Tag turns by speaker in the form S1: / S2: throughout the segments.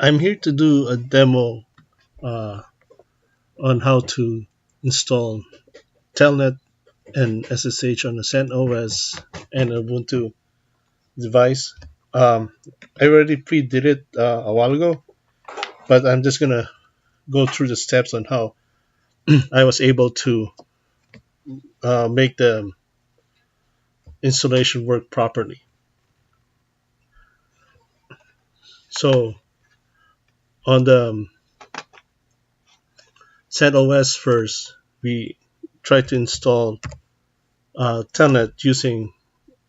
S1: I'm here to do a demo uh, on how to install Telnet and SSH on a CentOS and Ubuntu device. Um, I already pre-did it a while ago, but I'm just gonna go through the steps on how I was able to make the installation work properly. So on the CentOS first, we try to install Telnet using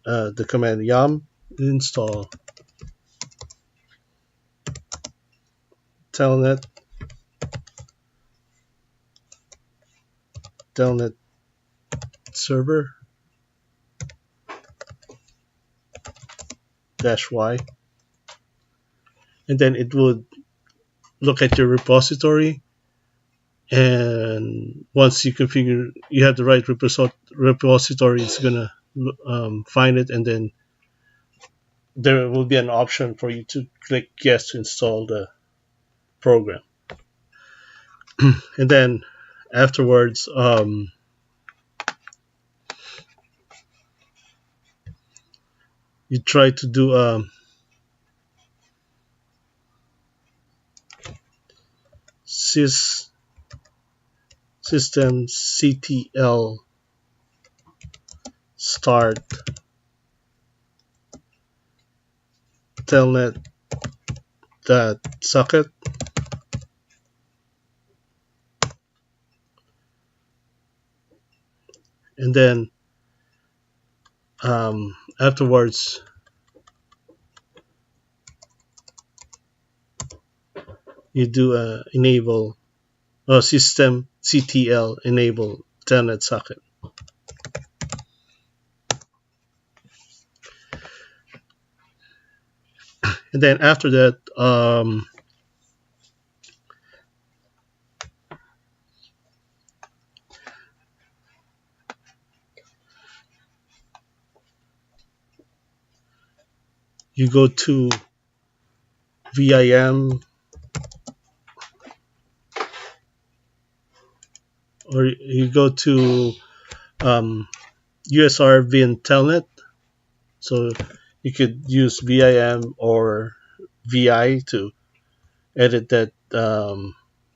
S1: the command yum install telnet telnet server -y, and then it would look at your repository, and once you configure you have the right repository, it's gonna find it, and then there will be an option for you to click yes to install the program. And then afterwards, you try to do systemctl start telnet socket, and then afterwards you do enable systemctl enable telnet socket, and then after that you go to vim, or you go to usr vim telnet. So you could use vim or vi to edit that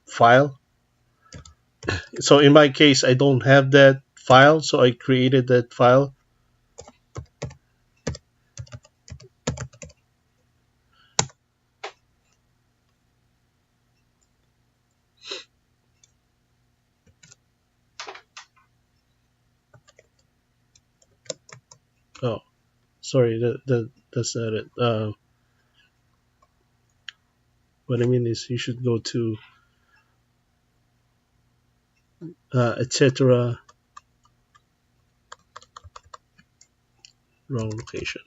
S1: file. So in my case, I don't have that file, so I created that file. Oh, sorry, that's not it. What I mean is you should go to etc. Wrong location.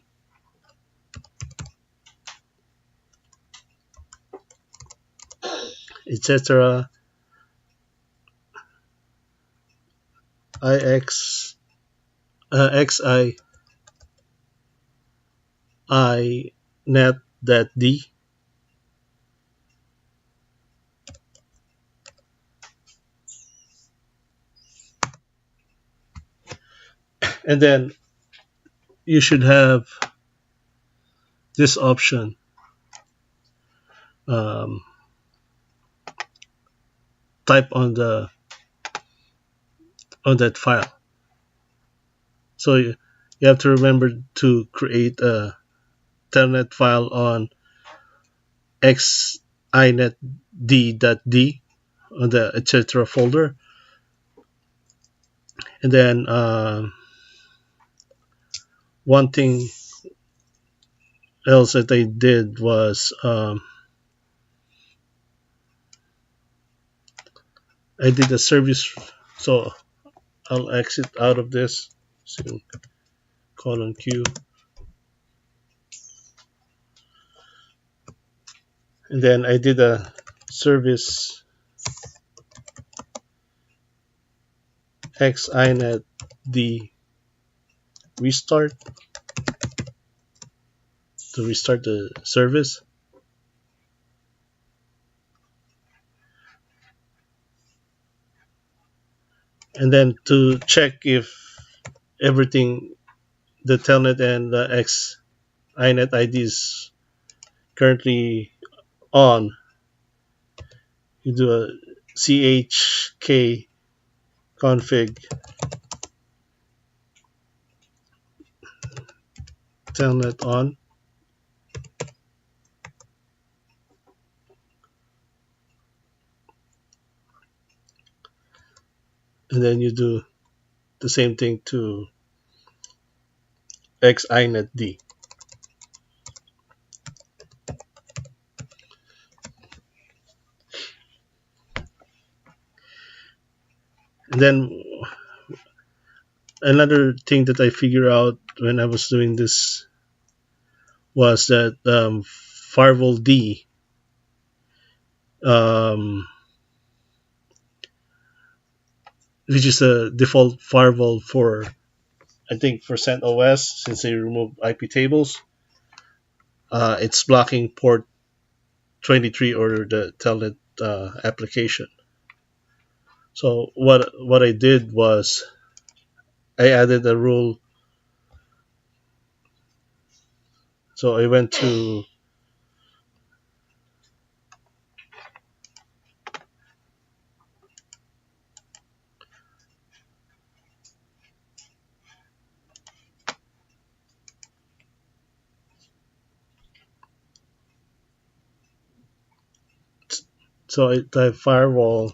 S1: Etc. ix xi I net that d, and then you should have this option, um, type on that file. So you have to remember to create a telnet file on xinetd.d on the etc. folder, and then one thing else that I did was I did a service. So I'll exit out of this. So colon Q, and then I did a service xinetd restart to restart the service. and then to check if everything, the telnet and the X inet ID is currently on, you do a chk config telnet on, and then you do the same thing to X inet D. And then another thing that I figured out when I was doing this was that firewall D, um, which is the default firewall for, I think, for CentOS, since they removed IP tables, it's blocking port 23 or the Telnet application. So what I did was I added a rule. So I went to, so I type firewall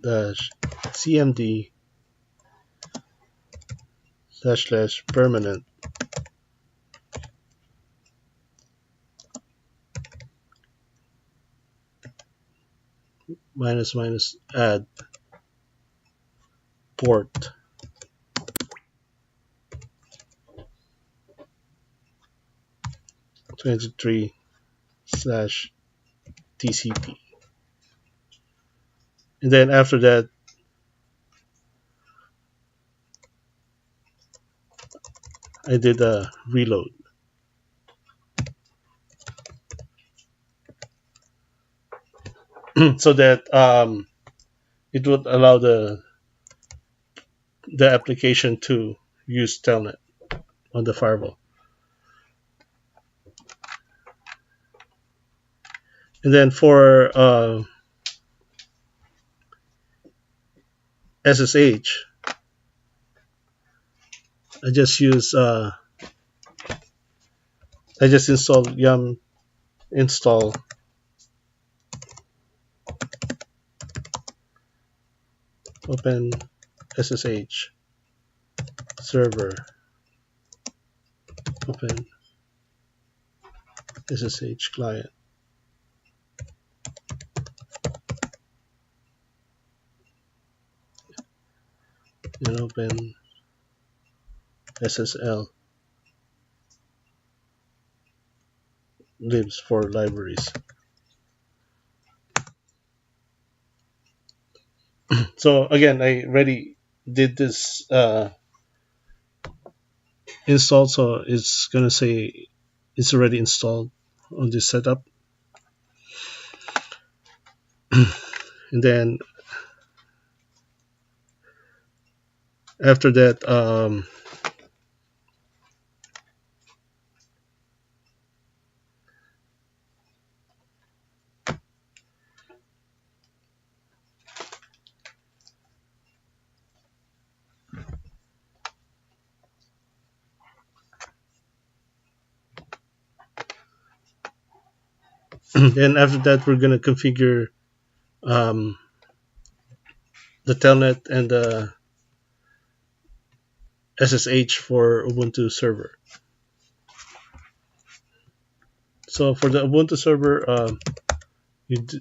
S1: dash cmd slash slash permanent minus minus add port 23 slash TCP. And then after that, I did a reload. So that it would allow the application to use Telnet on the firewall. And then for SSH, I just use I just install yum install open SSH server open SSH client and open SSL libs for libraries. So again, I already did this install, so it's gonna say it's already installed on this setup. And then after that, then after that, we're gonna configure um, the telnet and the SSH for Ubuntu server. So for the Ubuntu server, you do,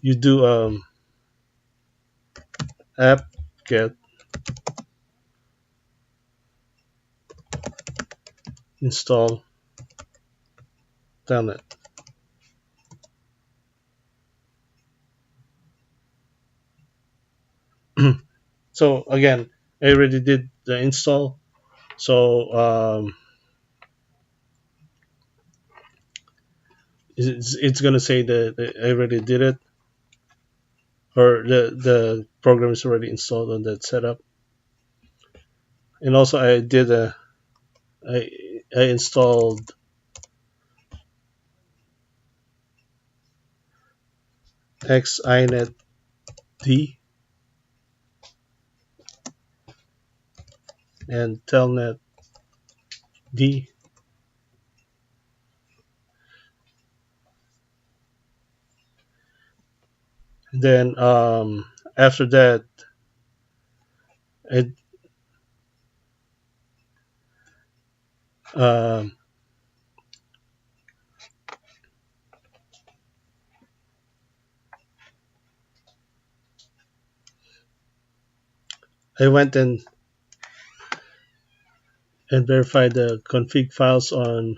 S1: you do app get install telnet. So again, I already did the install. So it's gonna say that I already did it. or the program is already installed on that setup. And also I I installed xinet d and telnet d. Then after that, I um, I went and verified the config files on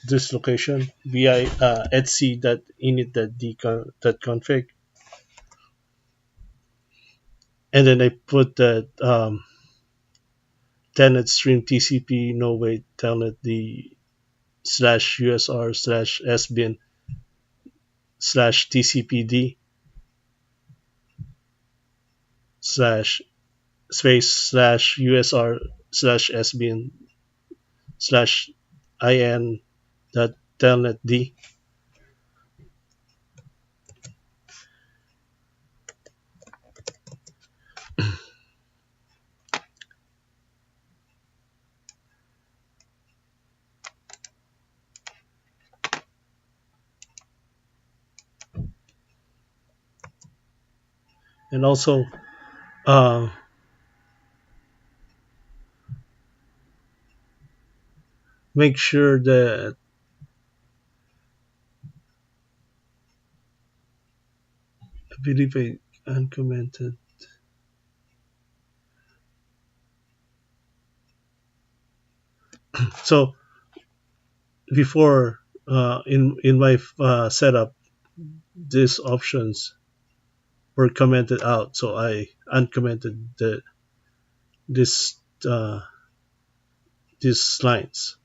S1: this location vi etc.init.d.config, and then I put that telnet stream TCP no wait telnet d slash usr slash sbin slash tcpd slash space slash usr slash sbin slash in dot telnet d. And also uh, make sure that I believe I uncommented. So before in my setup, these options were commented out, so I uncommented this uh, these lines.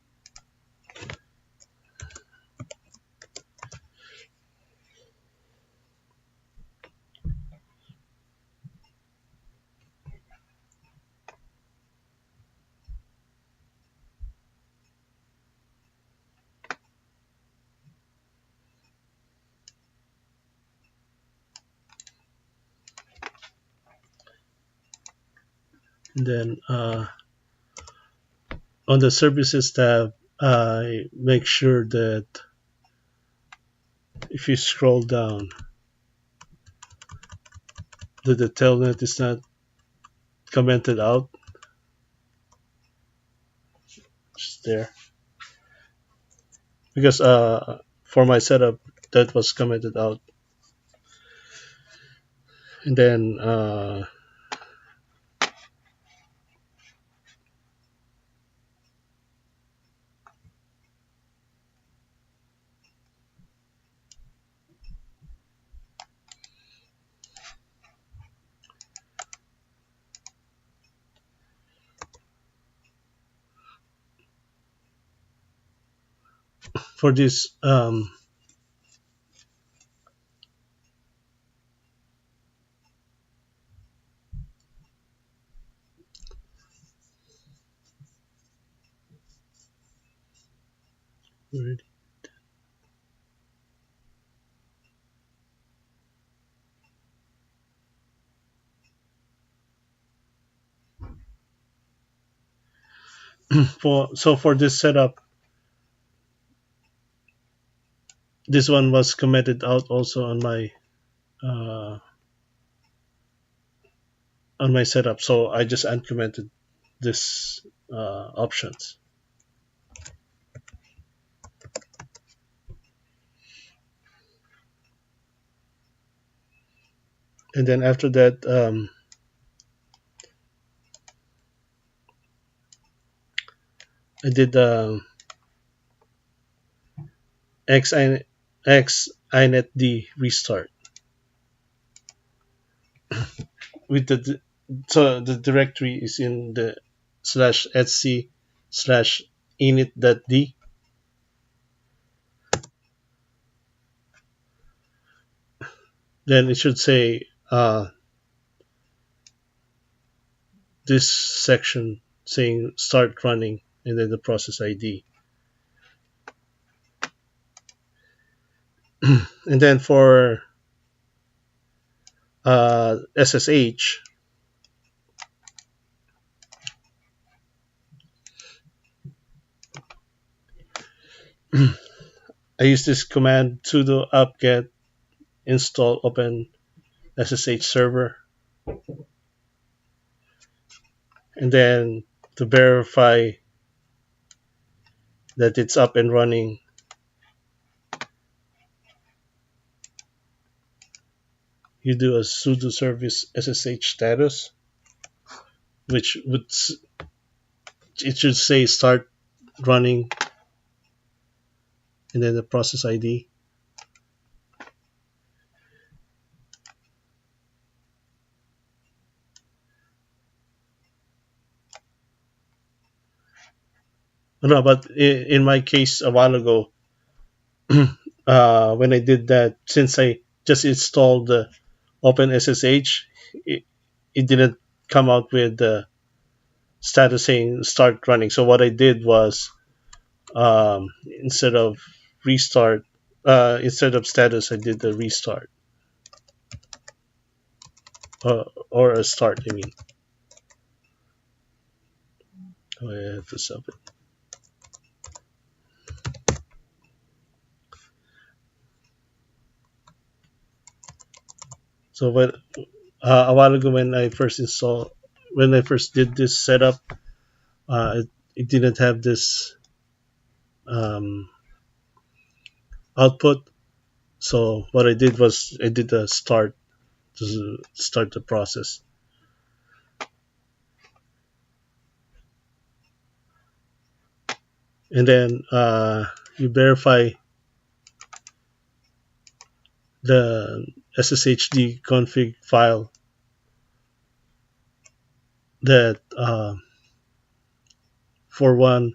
S1: And then on the services tab, I make sure that if you scroll down, that the telnet is not commented out. Just there, because for my setup that was commented out. And then for this for this setup, this one was commented out also uh, on my setup, so I just uncommented this options. And then after that, I did X, X inetd restart with so the directory is in the slash etc slash init.d. then it should say this section saying start running and then the process ID. And then for SSH, I use this command sudo apt-get install open SSH server, and then to verify that it's up and running, you do a sudo service SSH status, which would it should say start running and then the process ID. No, but in my case a while ago, when I did that, since I just installed the OpenSSH, it didn't come out with the status saying start running. So what I did was, instead of restart, instead of status, I did the restart, or a start. I mean, oh, I have to sub it. So, but a while ago when I first did this setup, it didn't have this um, output. So what I did was I did a start to start the process, and then you verify the sshd config file that 41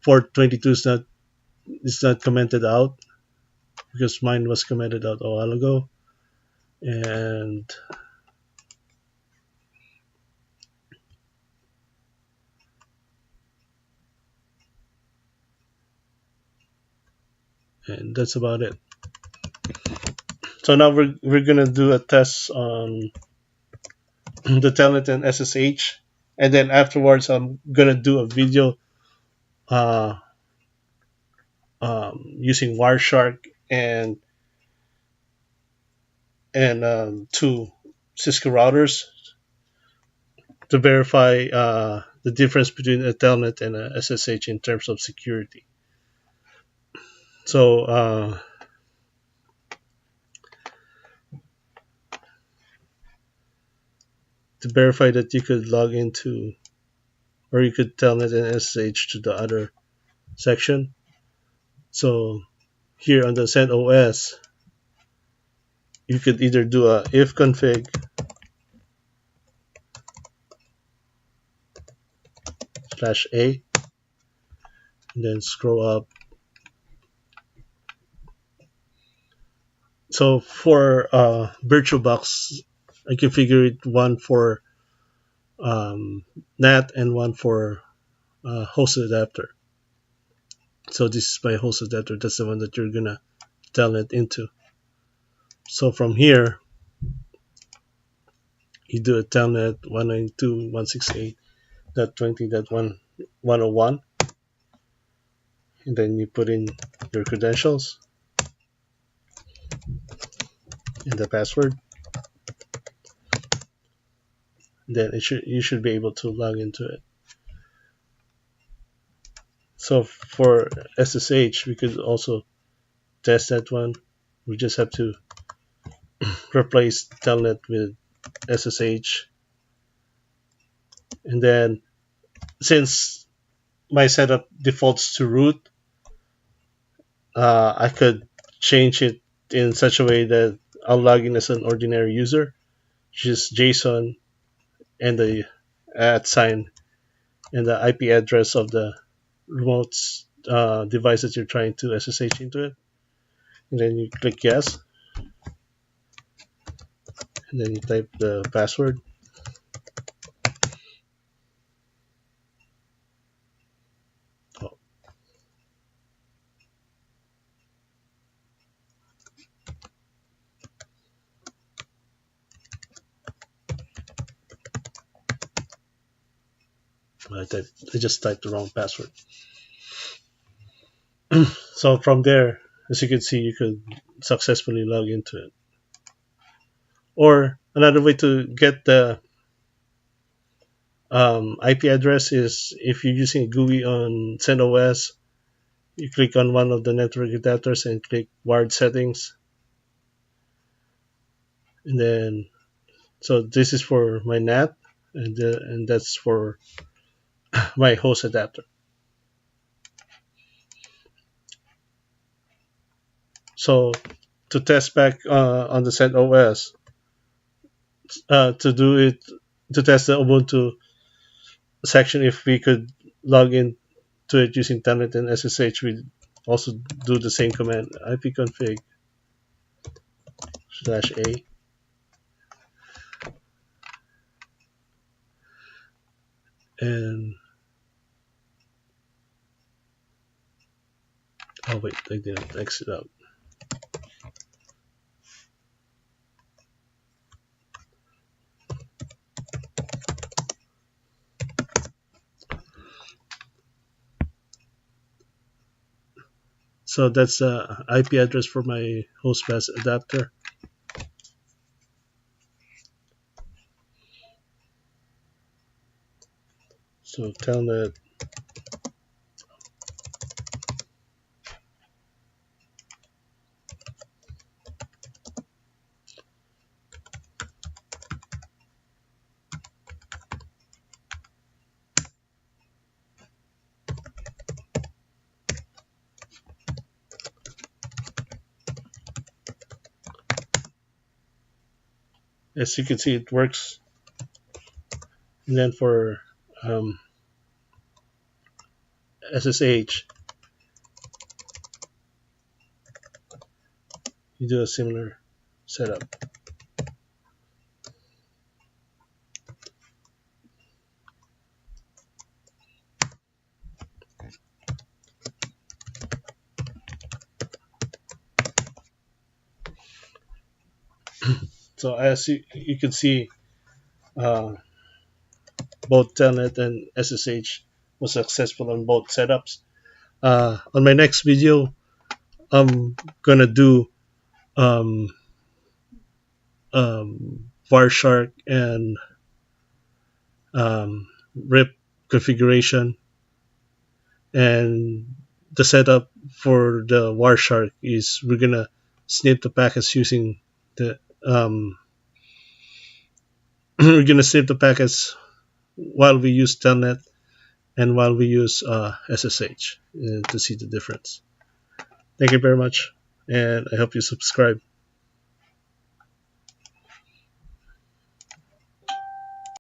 S1: 422 is not commented out, because mine was commented out a while ago, and that's about it. So now we're gonna do a test on the Telnet and SSH, and then afterwards I'm gonna do a video uh, using Wireshark and two Cisco routers to verify the difference between a Telnet and a SSH in terms of security. So to verify that you could log into, or you could Telnet and SSH to the other section. So here on the CentOS, you could either do a if config /a, and then scroll up. So for VirtualBox, I configured one for NAT and one for host adapter. So this is my host adapter. That's the one that you're gonna telnet into. So from here, you do a telnet 192.168.20.101, and then you put in your credentials and the password. Then you should be able to log into it. So for SSH, we could also test that one. We just have to replace telnet with SSH, and then since my setup defaults to root, I could change it in such a way that I'll log in as an ordinary user, just JSON and the @ and the IP address of the remote device that you're trying to SSH into it, and then you click yes. and then you type the password. Oh, I just typed the wrong password. So from there, as you can see, you could successfully log into it. Or another way to get the IP address is if you're using a GUI on CentOS, you click on one of the network adapters and click wired settings. And then, so this is for my NAT, and that's for my host adapter. So to test back on the CentOS, to do it, to test the Ubuntu section, if we could log in to it using Telnet and SSH, we also do the same command, ipconfig /a, and oh wait, I didn't exit out. So that's the IP address for my host bus adapter. So Telnet, as you can see, it works. And then for um, SSH, you do a similar setup. So as you can see, uh, both Telnet and SSH was successful on both setups. On my next video, I'm gonna do um, Wireshark and RIP configuration, and the setup for the Wireshark is we're gonna snip the packets using the we're gonna snip the packets while we use Telnet and while we use SSH to see the difference. Thank you very much, and I hope you subscribe.